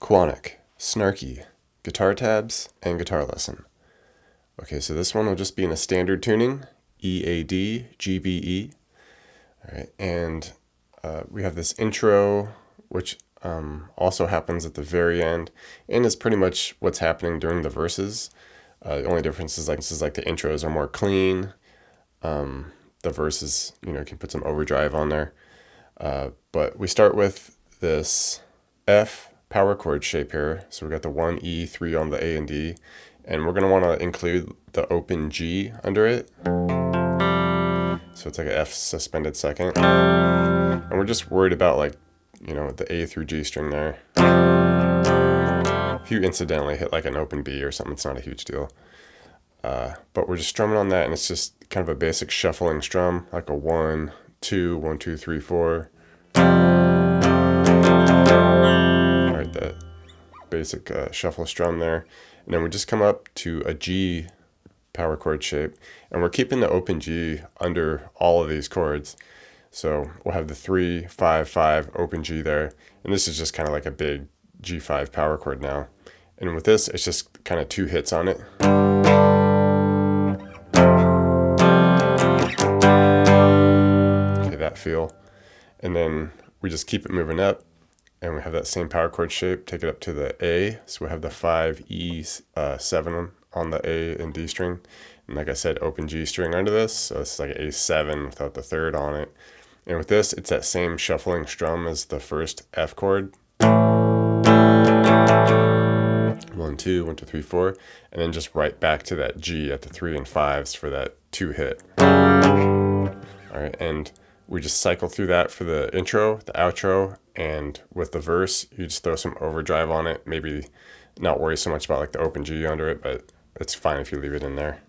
Quannnic, Snarky, guitar tabs, and guitar lesson. Okay, so this one will just be in a standard tuning, E, A, D, G, B, E. All right, and we have this intro, which also happens at the very end, and is pretty much what's happening during the verses. The only difference is like the intros are more clean. The verses, you can put some overdrive on there. But we start with this F power chord shape here. So we got the 1, E, 3 on the A and D, and we're going to want to include the open G under it. So it's like an F suspended second. And we're just worried about the A through G string there. If you incidentally hit like an open B or something, it's not a huge deal. But we're just strumming on that, and it's just kind of a basic shuffling strum, like a 1, 2, 1, 2, 3, 4. Alright, that basic shuffle strum there. And then we just come up to a G power chord shape, and we're keeping the open G under all of these chords. So we'll have the 3, 5, 5 open G there, and this is just kind of like a big G5 power chord now. And with this, it's just kind of 2 hits on it. Okay, that feel. And then we just keep it moving up, and we have that same power chord shape, take it up to the A. So we have the 5, E, 7 on the A and D string. And like I said, open G string under this. So it's like an A7 without the 3rd on it. And with this, it's that same shuffling strum as the first F chord. 1, 2, 1, 2, 3, 4. And then just right back to that G at the 3 and 5s for that 2 hit. Alright, and we just cycle through that for the intro, the outro, and with the verse, you just throw some overdrive on it. Maybe not worry so much about like the open G under it, but it's fine if you leave it in there.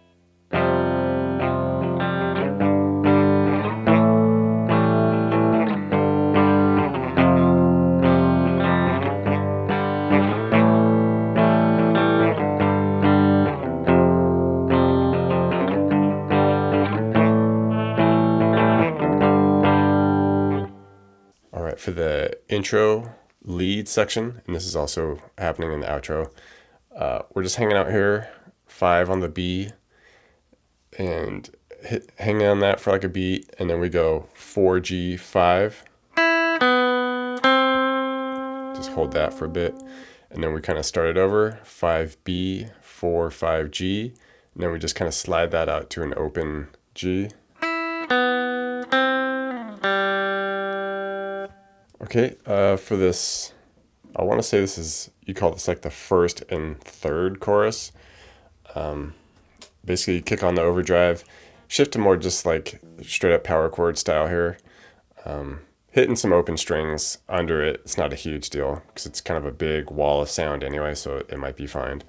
For the intro lead section, and this is also happening in the outro, we're just hanging out here, 5 on the B, and hang on that for like a beat, and then we go 4G, 5. Just hold that for a bit, and then we kind of start it over, 5B, 4, 5G, and then we just kind of slide that out to an open G. Okay, for this, I want to say this is, you call this like the 1st and 3rd chorus. Basically, you kick on the overdrive, shift to more just like straight up power chord style here. Hitting some open strings under it, it's not a huge deal because it's kind of a big wall of sound anyway, so it might be fine.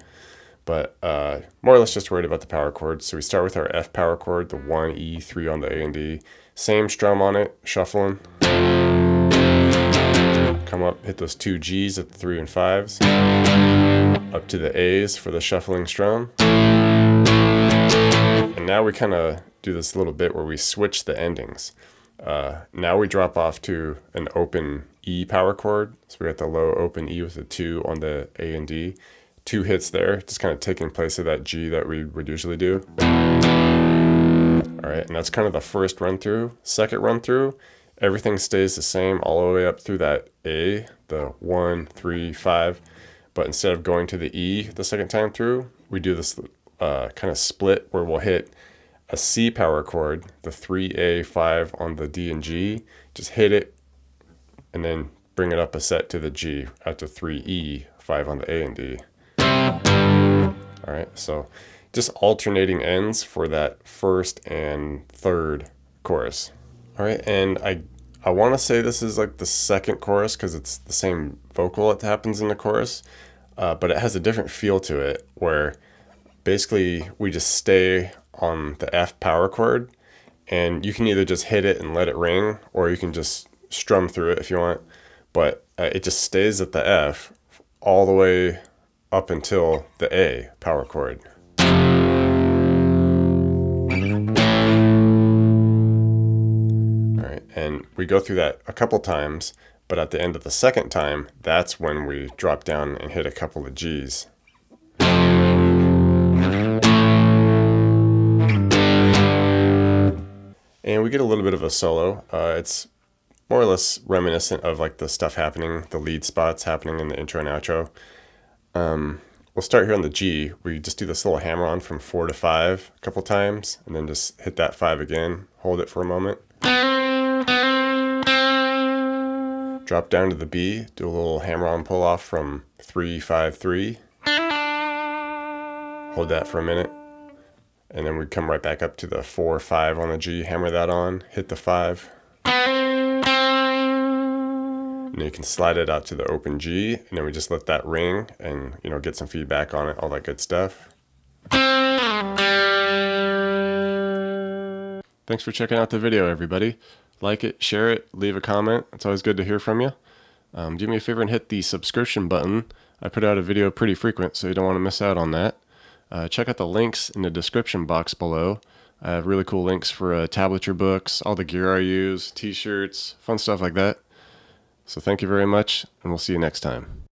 But more or less just worried about the power chords. So we start with our F power chord, the 1, E, 3 on the A and D. Same strum on it, shuffling. Come up, hit those 2 G's at the 3 and 5s. Up to the A's for the shuffling strum. And now we kind of do this little bit where we switch the endings. Now we drop off to an open E power chord. So we got the low open E with the 2 on the A and D. 2 hits there, just kind of taking place of that G that we would usually do. Alright, and that's kind of the first run through. Second run through, everything stays the same all the way up through that A, the 1, 3, 5. But instead of going to the E the second time through, we do this kind of split where we'll hit a C power chord, the 3A, 5 on the D and G. Just hit it, and then bring it up a set to the G at the 3E, 5 on the A and D. Alright, so just alternating ends for that 1st and 3rd chorus. Alright, and I want to say this is like the 2nd chorus because it's the same vocal that happens in the chorus, but it has a different feel to it where basically we just stay on the F power chord, and you can either just hit it and let it ring, or you can just strum through it if you want, but it just stays at the F all the way up until the A power chord. And we go through that a couple times, But at the end of the second time, that's when we drop down and hit a couple of Gs. And we get a little bit of a solo. It's more or less reminiscent of like the stuff happening, the lead spots happening in the intro and outro. We'll start here on the G. We just do this little hammer on from 4 to 5 a couple times, and then just hit that 5 again, hold it for a moment. Drop down to the B, do a little hammer on pull off from 3, 5, 3. Hold that for a minute. And then we come right back up to the 4, 5 on the G, hammer that on, hit the 5. And you can slide it out to the open G, and then we just let that ring and, you know, get some feedback on it, all that good stuff. Thanks for checking out the video, everybody. Like it, share it, leave a comment. It's always good to hear from you. Do me a favor and hit the subscription button. I put out a video pretty frequent, so you don't want to miss out on that. Check out the links in the description box below. I have really cool links for tablature books, all the gear I use, t-shirts, fun stuff like that. So thank you very much, and we'll see you next time.